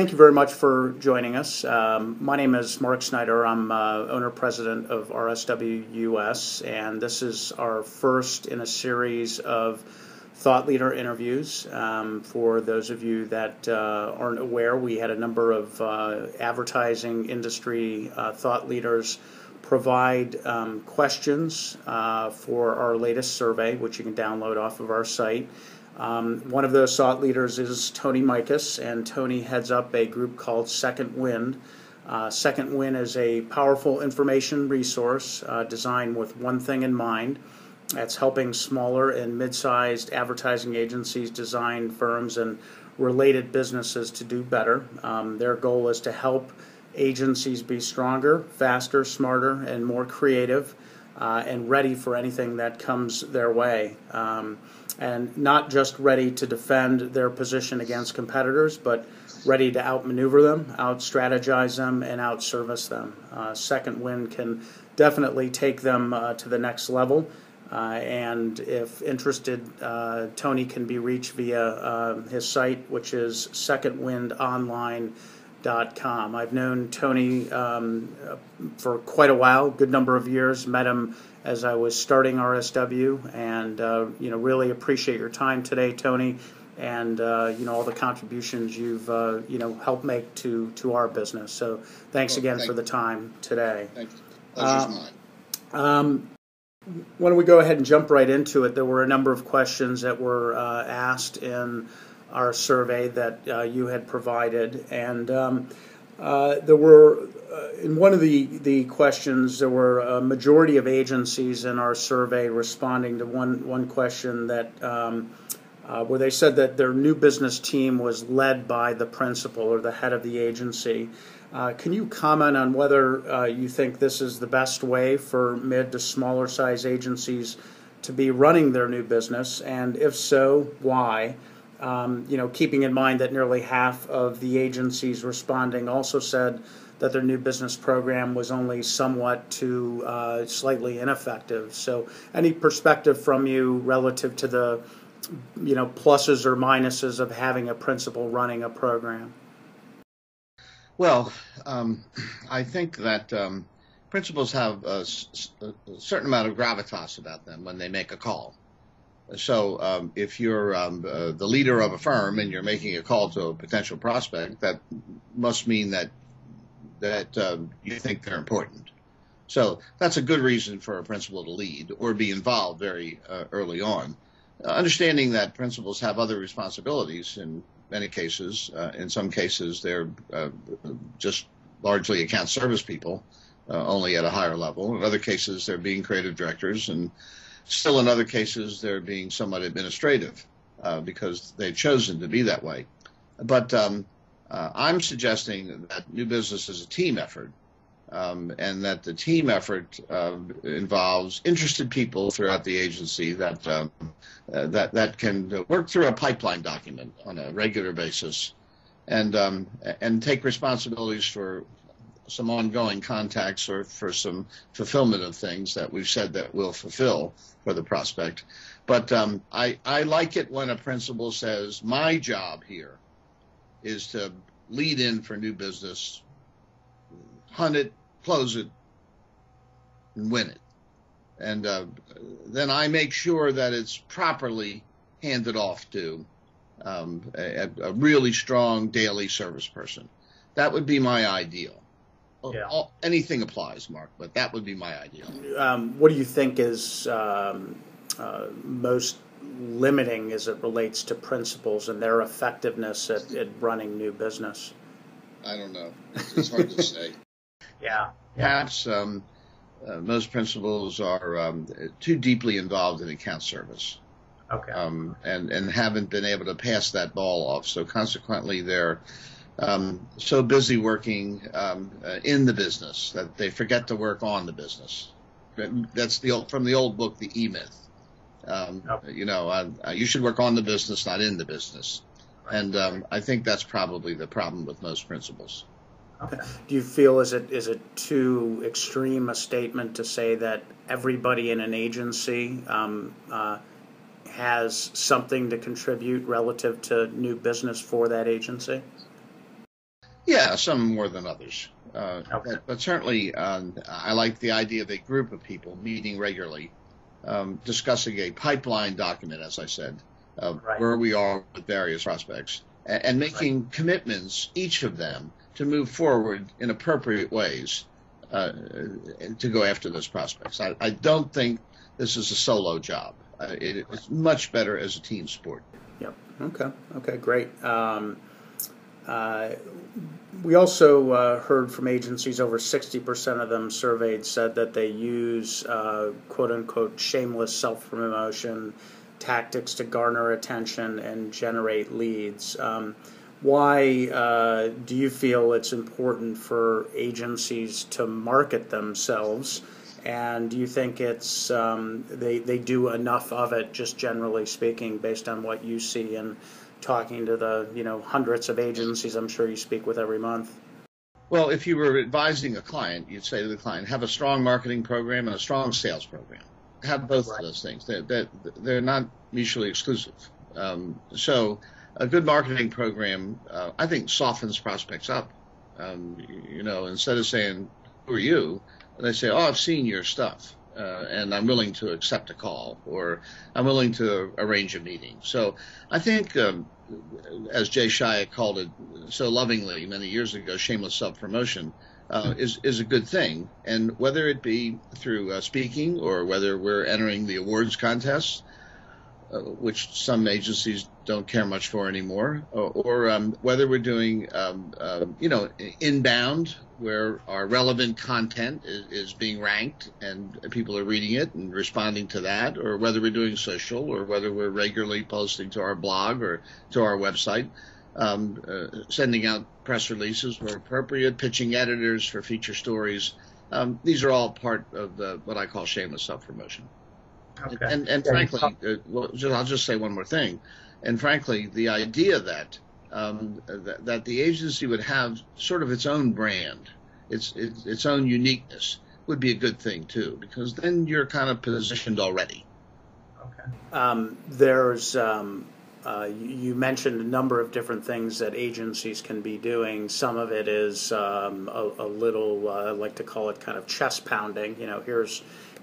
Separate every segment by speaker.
Speaker 1: thank you very much for joining us. My name is Mark Sneider. I'm owner-president of RSW US, and this is our first in a series of thought leader interviews. For those of you that aren't aware, we had a number of advertising industry thought leaders provide questions for our latest survey, which you can download off of our site. One of those thought leaders is Tony Mikas, and Tony heads up a group called Second Wind. Second Wind is a powerful information resource designed with one thing in mind. That's helping smaller and mid-sized advertising agencies, design firms, and related businesses to do better. Their goal is to help agencies be stronger, faster, smarter, and more creative, and ready for anything that comes their way. And not just ready to defend their position against competitors, but ready to outmaneuver them, out-strategize them, and out-service them. Second Wind can definitely take them to the next level. And if interested, Tony can be reached via his site, which is secondwindonline.com. I've known Tony for quite a while, good number of years. Met him as I was starting RSW, and really appreciate your time today, Tony, and all the contributions you've helped make to our business. So thanks again for the time today.
Speaker 2: Thank you. Pleasure's mine.
Speaker 1: Why don't we go ahead and jump right into it? There were a number of questions that were asked in our survey that you had provided, and there were in one of the questions, there were a majority of agencies in our survey responding to one question that where they said that their new business team was led by the principal or the head of the agency. Can you comment on whether you think this is the best way for mid to smaller size agencies to be running their new business, and if so, why? Keeping in mind that nearly half of the agencies responding also said that their new business program was only somewhat to slightly ineffective. So any perspective from you relative to the pluses or minuses of having a principal running a program?
Speaker 2: Well, I think that principals have a certain amount of gravitas about them when they make a call. So if you're the leader of a firm and you're making a call to a potential prospect, that must mean that you think they're important. So that's a good reason for a principal to lead or be involved very early on. Understanding that principals have other responsibilities in many cases. In some cases, they're just largely account service people, only at a higher level. In other cases, they're being creative directors, and still in other cases, they're being somewhat administrative because they've chosen to be that way. But I'm suggesting that new business is a team effort, and that the team effort involves interested people throughout the agency that can work through a pipeline document on a regular basis, and take responsibilities for some ongoing contacts or for some fulfillment of things that we've said that we'll fulfill for the prospect. But I like it when a principal says, my job here is to lead in for new business, hunt it, close it, and win it. And then I make sure that it's properly handed off to a really strong daily service person. That would be my ideal.
Speaker 1: Yeah.
Speaker 2: Anything applies, Mark, but that would be my ideal.
Speaker 1: What do you think is most limiting as it relates to principals and their effectiveness at running new business?
Speaker 2: I don't know. It's hard to say.
Speaker 1: Yeah.
Speaker 2: Perhaps most principals are too deeply involved in account service.
Speaker 1: Okay.
Speaker 2: And haven't been able to pass that ball off. So consequently, they're so busy working in the business that they forget to work on the business. That's from the old book, The E-Myth. You should work on the business, not in the business. Right. And I think that's probably the problem with most principals.
Speaker 1: Okay. Do you feel is it too extreme a statement to say that everybody in an agency has something to contribute relative to new business for that agency?
Speaker 2: Yeah, some more than others.
Speaker 1: Okay.
Speaker 2: But certainly, I like the idea of a group of people meeting regularly, discussing a pipeline document, as I said, of
Speaker 1: Right.
Speaker 2: where we are with various prospects, and
Speaker 1: Right.
Speaker 2: making commitments, each of them, to move forward in appropriate ways to go after those prospects. I don't think this is a solo job. It's much better as a team sport.
Speaker 1: Yep. Okay. Okay. Great. Uh, we also heard from agencies, over 60% of them surveyed said that they use quote unquote shameless self promotion tactics to garner attention and generate leads. Why do you feel it's important for agencies to market themselves? And do you think it's they do enough of it, just generally speaking, based on what you see and talking to the hundreds of agencies I'm sure you speak with every month?
Speaker 2: Well, if you were advising a client, you'd say to the client, have a strong marketing program and a strong sales program. Have both of
Speaker 1: Right.
Speaker 2: those things. They're not mutually exclusive. So a good marketing program, I think, softens prospects up. Instead of saying, who are you? They say, oh, I've seen your stuff, and I'm willing to accept a call, or I'm willing to arrange a meeting. So I think, as Jay Shia called it so lovingly many years ago, shameless self-promotion is a good thing. And whether it be through speaking, or whether we're entering the awards contests, which some agencies don't care much for anymore, or whether we're doing, inbound, where our relevant content is being ranked and people are reading it and responding to that, or whether we're doing social, or whether we're regularly posting to our blog or to our website, sending out press releases where appropriate, pitching editors for feature stories. These are all part of what I call shameless self-promotion.
Speaker 1: Okay.
Speaker 2: And frankly, I'll just say one more thing. And frankly, the idea that the agency would have sort of its own brand, its own uniqueness, would be a good thing too, because then you're kind of positioned already.
Speaker 1: Okay. There's you mentioned a number of different things that agencies can be doing. Some of it is a little, I like to call it kind of chest pounding.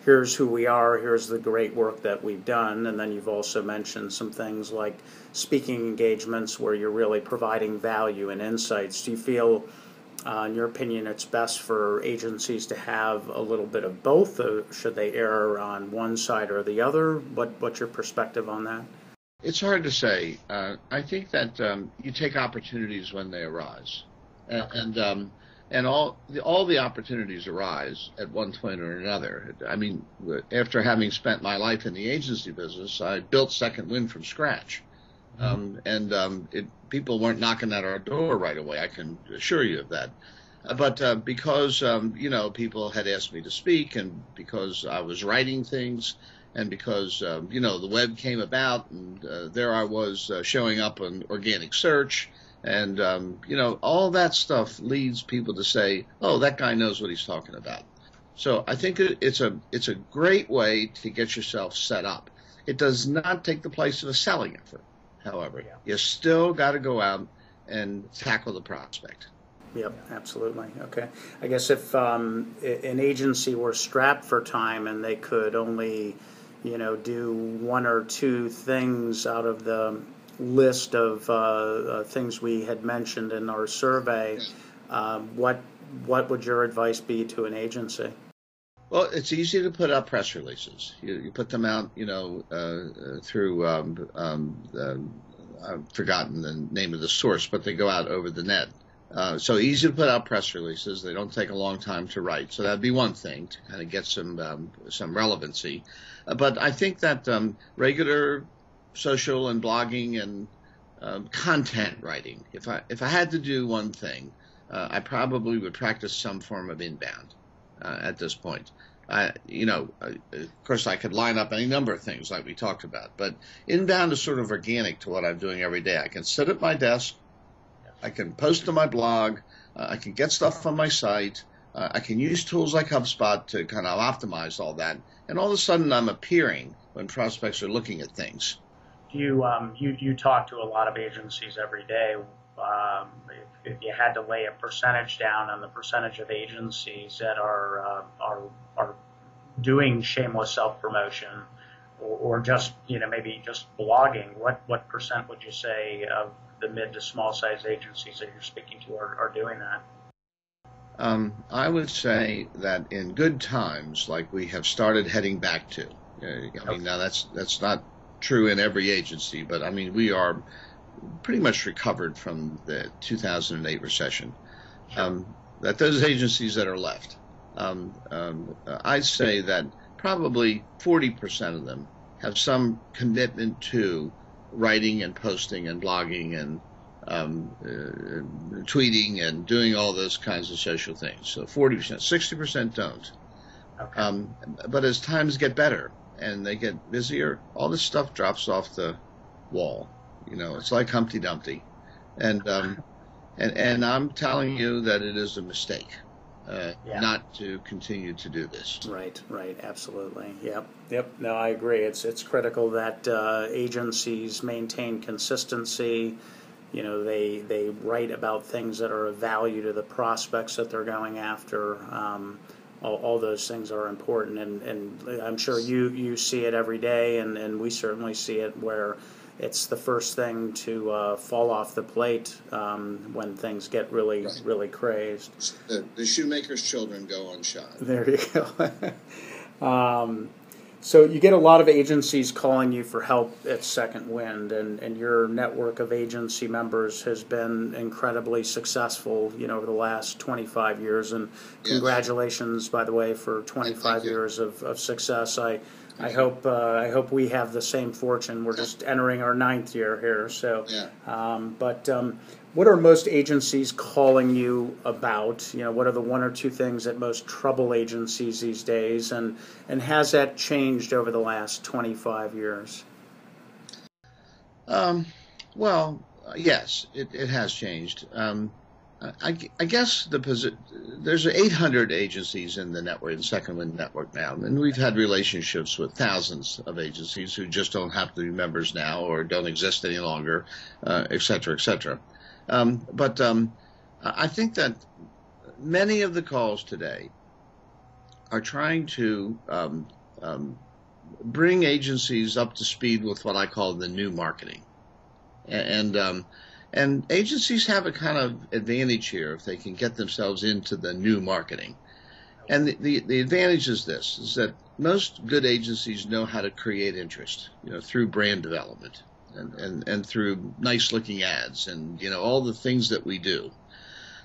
Speaker 1: Here's who we are, here's the great work that we've done. And then you've also mentioned some things like speaking engagements where you're really providing value and insights. Do you feel, in your opinion, it's best for agencies to have a little bit of both? Or should they err on one side or the other? What's your perspective on that?
Speaker 2: It's hard to say. I think that you take opportunities when they arise, and all the opportunities arise at one point or another. I mean, after having spent my life in the agency business, I built Second Wind from scratch, people weren't knocking at our door right away. I can assure you of that. But because people had asked me to speak, and because I was writing things, and because the web came about, and there I was showing up on organic search. And, all that stuff leads people to say, oh, that guy knows what he's talking about. So I think it's a great way to get yourself set up. It does not take the place of a selling effort, however.
Speaker 1: Yeah.
Speaker 2: You still got to go out and tackle the prospect.
Speaker 1: Yep, absolutely. Okay. I guess if an agency were strapped for time and they could only, do one or two things out of the list of things we had mentioned in our survey, what would your advice be to an agency?
Speaker 2: Well, it's easy to put out press releases. You put them out, through I've forgotten the name of the source, but they go out over the net. So easy to put out press releases. They don't take a long time to write. So that'd be one thing to kind of get some relevancy. But I think that regular social and blogging and content writing, if I had to do one thing, I probably would practice some form of inbound at this point. Of course, I could line up any number of things like we talked about, but inbound is sort of organic to what I'm doing every day. I can sit at my desk, I can post to my blog, I can get stuff on my site, I can use tools like HubSpot to kind of optimize all that, and all of a sudden I'm appearing when prospects are looking at things.
Speaker 1: You talk to a lot of agencies every day. if you had to lay a percentage down on the percentage of agencies that are doing shameless self promotion, or just maybe just blogging, what percent would you say of the mid to small size agencies that you're speaking to are doing that?
Speaker 2: I would say that in good times, like we have started heading back to. I mean, now that's not true in every agency, but I mean we are pretty much recovered from the 2008 recession. That those agencies that are left, I'd say that probably 40% of them have some commitment to writing and posting and blogging and tweeting and doing all those kinds of social things. So 40%, 60% don't.
Speaker 1: Okay.
Speaker 2: But as times get better and they get busier, all this stuff drops off the wall. It's like Humpty Dumpty, and I'm telling you that it is a mistake not to continue to do this.
Speaker 1: Right, absolutely. Yep. No, I agree. It's critical that agencies maintain consistency. They write about things that are of value to the prospects that they're going after. All those things are important, and I'm sure you see it every day, and we certainly see it where it's the first thing to fall off the plate when things get really crazed.
Speaker 2: The shoemaker's children go unshod.
Speaker 1: There you go. So you get a lot of agencies calling you for help at Second Wind, and your network of agency members has been incredibly successful, over the last 25 years. And congratulations, by the way, for 25 years of success. I hope we have the same fortune. We're just entering our 9th year here. So, what are most agencies calling you about? What are the one or two things that most trouble agencies these days, and has that changed over the last 25 years?
Speaker 2: Well, yes, it has changed. I guess there's 800 agencies in the network, the Second Wind network now, and we've had relationships with thousands of agencies who just don't have to be members now or don't exist any longer, et cetera, et cetera. But I think that many of the calls today are trying to bring agencies up to speed with what I call the new marketing. And agencies have a kind of advantage here if they can get themselves into the new marketing. And the advantage is this, is that most good agencies know how to create interest, through brand development and through nice looking ads and, all the things that we do.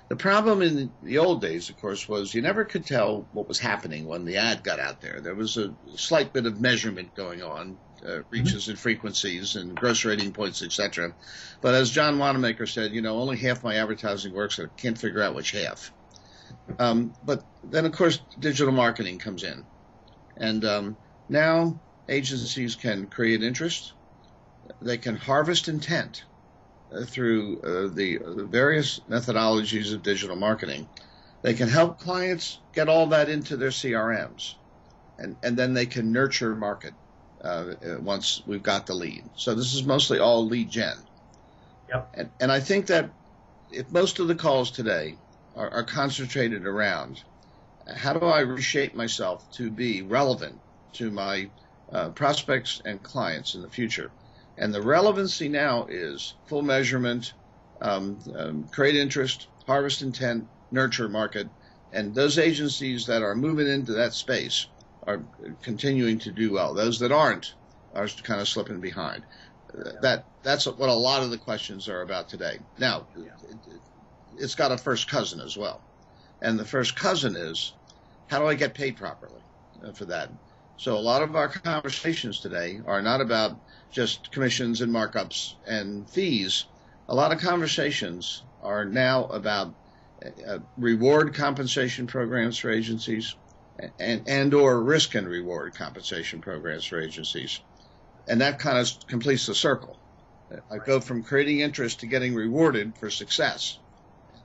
Speaker 2: The problem in the old days, of course, was you never could tell what was happening when the ad got out there. There was a slight bit of measurement going on, reaches and frequencies and gross rating points, etc. But as John Wanamaker said, only half my advertising works, and I can't figure out which half. But then, of course, digital marketing comes in. And now agencies can create interest. They can harvest intent through the various methodologies of digital marketing. They can help clients get all that into their CRMs. And then they can nurture market once we've got the lead. So this is mostly all lead gen. Yep. And I think that if most of the calls today are concentrated around how do I reshape myself to be relevant to my prospects and clients in the future, and the relevancy now is full measurement, create interest, harvest intent, nurture market, and those agencies that are moving into that space are continuing to do well. Those that aren't are kind of slipping behind. That's what a lot of the questions are about today. Now, it's got a first cousin as well. And the first cousin is, how do I get paid properly for that? So a lot of our conversations today are not about just commissions and markups and fees. A lot of conversations are now about reward compensation programs for agencies and or risk and reward compensation programs for agencies. And that kind of completes the circle. I go from creating interest to getting rewarded for success.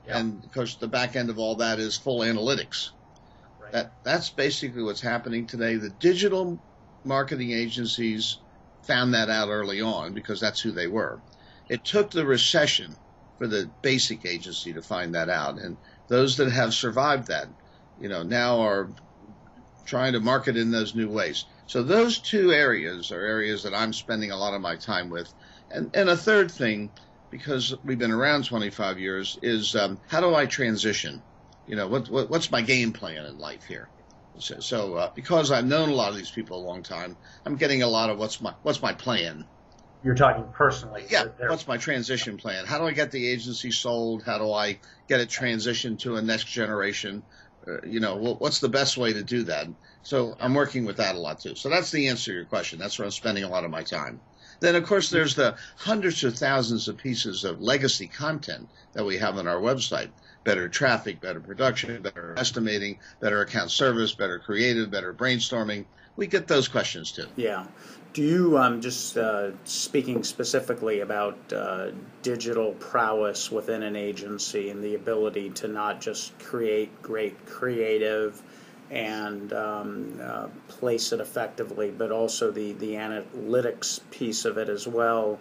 Speaker 2: Yeah. And of course, the back end of all that is full analytics. Right. That's basically what's happening today. The digital marketing agencies found that out early on because that's who they were. It took the recession for the basic agency to find that out. And those that have survived that, now are trying to market in those new ways. So those two areas are areas that I'm spending a lot of my time with. And a third thing, because we've been around 25 years, is how do I transition? What's my game plan in life here? So because I've known a lot of these people a long time, I'm getting a lot of what's my plan.
Speaker 1: You're talking personally.
Speaker 2: Yeah. What's my transition plan? How do I get the agency sold? How do I get it transitioned to a next generation? What's the best way to do that? So I'm working with that a lot too. So that's the answer to your question. That's where I'm spending a lot of my time. Then, of course, there's the hundreds of thousands of pieces of legacy content that we have on our website. Better traffic, better production, better estimating, better account service, better creative, better brainstorming. We get those questions too.
Speaker 1: Yeah. Do you, just speaking specifically about digital prowess within an agency and the ability to not just create great creative and place it effectively, but also the analytics piece of it as well?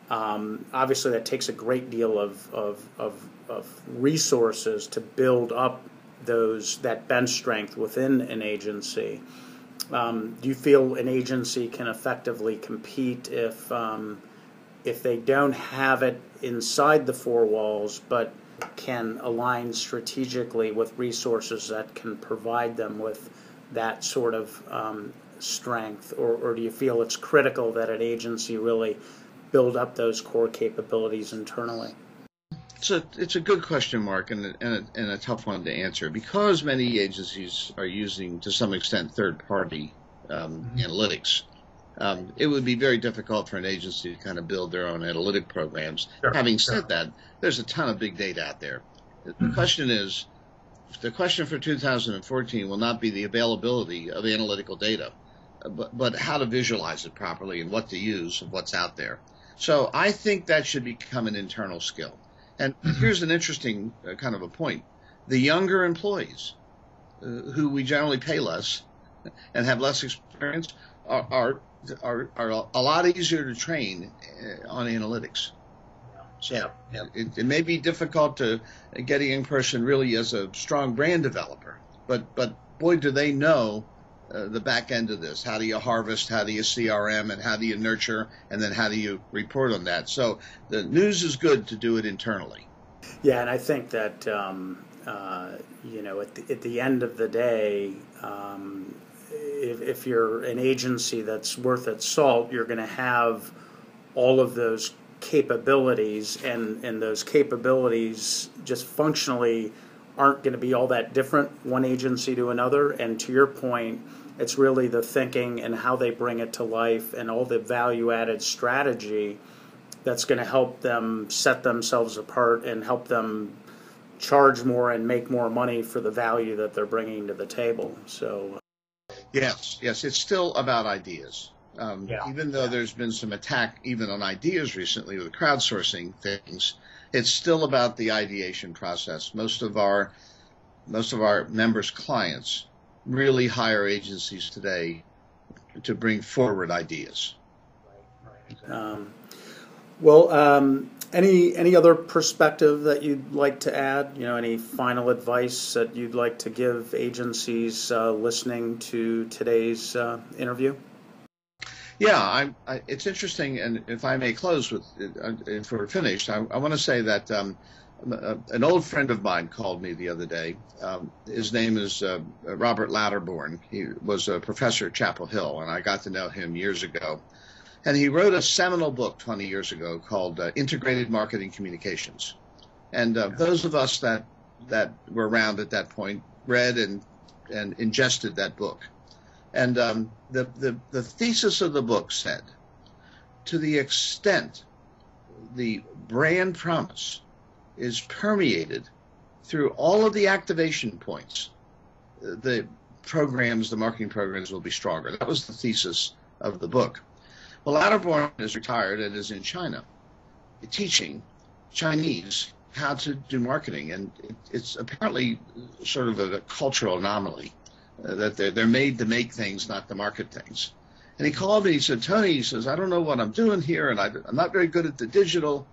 Speaker 1: Obviously, that takes a great deal of resources to build up that bench strength within an agency. Do you feel an agency can effectively compete if they don't have it inside the four walls, but can align strategically with resources that can provide them with that sort of strength? Or do you feel it's critical that an agency really build up those core capabilities internally?
Speaker 2: It's a good question, Mark, and a tough one to answer, because many agencies are using, to some extent, third-party analytics. It would be very difficult for an agency to kind of build their own analytic programs.
Speaker 1: Sure,
Speaker 2: Having said that, there's a ton of big data out there. The question for 2014 will not be the availability of analytical data, but how to visualize it properly and what to use of what's out there. So I think that should become an internal skill. And here's an interesting kind of a point. The younger employees, who we generally pay less and have less experience, are a lot easier to train on analytics. So it may be difficult to get a young person really as a strong brand developer, but boy, do they know the back end of this. How do you harvest? How do you CRM? And how do you nurture? And then how do you report on that? So the news is good to do it internally.
Speaker 1: Yeah, and I think that at the end of the day, if you're an agency that's worth its salt, you're going to have all of those capabilities, and those capabilities just functionally aren't going to be all that different one agency to another. And to your point, it's really the thinking and how they bring it to life and all the value-added strategy that's going to help them set themselves apart and help them charge more and make more money for the value that they're bringing to the table. So,
Speaker 2: yes, it's still about ideas. Even though there's been some attack even on ideas recently with crowdsourcing things, it's still about the ideation process. Most of our members' clients really hire agencies today to bring forward ideas.
Speaker 1: Any other perspective that you'd like to add? Any final advice that you'd like to give agencies listening to today's interview?
Speaker 2: Yeah, it's interesting, and if I may close with, if we're finished, I want to say that an old friend of mine called me the other day. His name is Robert Latterborn. He was a professor at Chapel Hill, and I got to know him years ago. And he wrote a seminal book 20 years ago called Integrated Marketing Communications. And those of us that were around at that point read and ingested that book. And the thesis of the book said, to the extent the brand promise is permeated through all of the activation points, the marketing programs will be stronger. That was the thesis of the book. Well, Latterborn is retired and is in China teaching Chinese how to do marketing. And it's apparently sort of a cultural anomaly. That they're made to make things, not to market things. And he called me, he said, Tony, he says, I don't know what I'm doing here, and I'm not very good at the digital.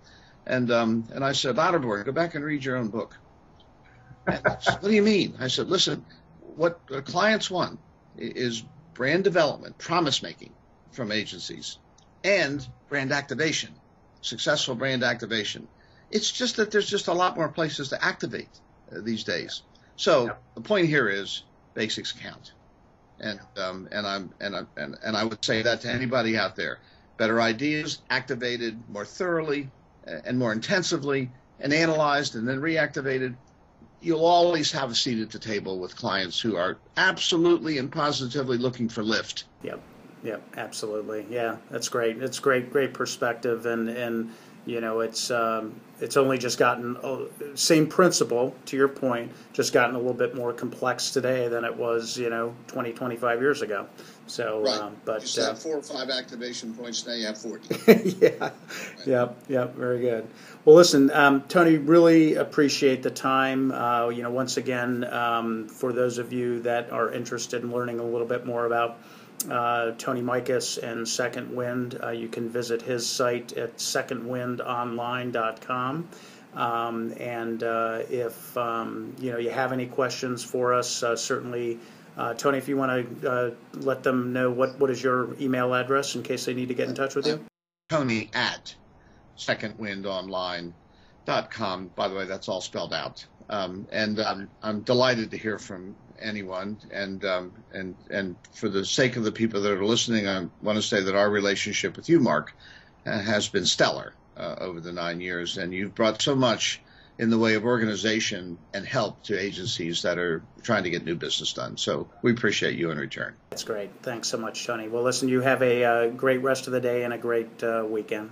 Speaker 2: And I said, Otterborn, go back and read your own book. And he said, what do you mean? I said, listen, what clients want is brand development, promise making from agencies, and brand activation, successful brand activation. It's just that there's just a lot more places to activate these days. So the point here is basics count. And I would say that to anybody out there. Better ideas activated more thoroughly and more intensively and analyzed and then reactivated. You'll always have a seat at the table with clients who are absolutely and positively looking for lift.
Speaker 1: Yep, absolutely. Yeah, that's great. It's great perspective, and you know, it's only just gotten, same principle to your point, just gotten a little bit more complex today than it was, 20, 25 years ago. So,
Speaker 2: right.
Speaker 1: But
Speaker 2: you used to have 4 or 5 activation points. Now you have 40.
Speaker 1: Yeah, right. Yeah, very good. Well, listen, Tony, really appreciate the time. Once again, for those of you that are interested in learning a little bit more about Tony Mikas and Second Wind, you can visit his site at secondwindonline.com. If you have any questions for us, certainly, Tony, if you want to let them know what is your email address in case they need to get in touch with you.
Speaker 2: Tony at secondwindonline.com. By the way, that's all spelled out. I'm delighted to hear from anyone, and for the sake of the people that are listening, I want to say that our relationship with you, Mark, has been stellar over the 9 years, and you've brought so much in the way of organization and help to agencies that are trying to get new business done. So we appreciate you in return.
Speaker 1: That's great. Thanks so much, Tony. Well, listen, you have a great rest of the day and a great weekend.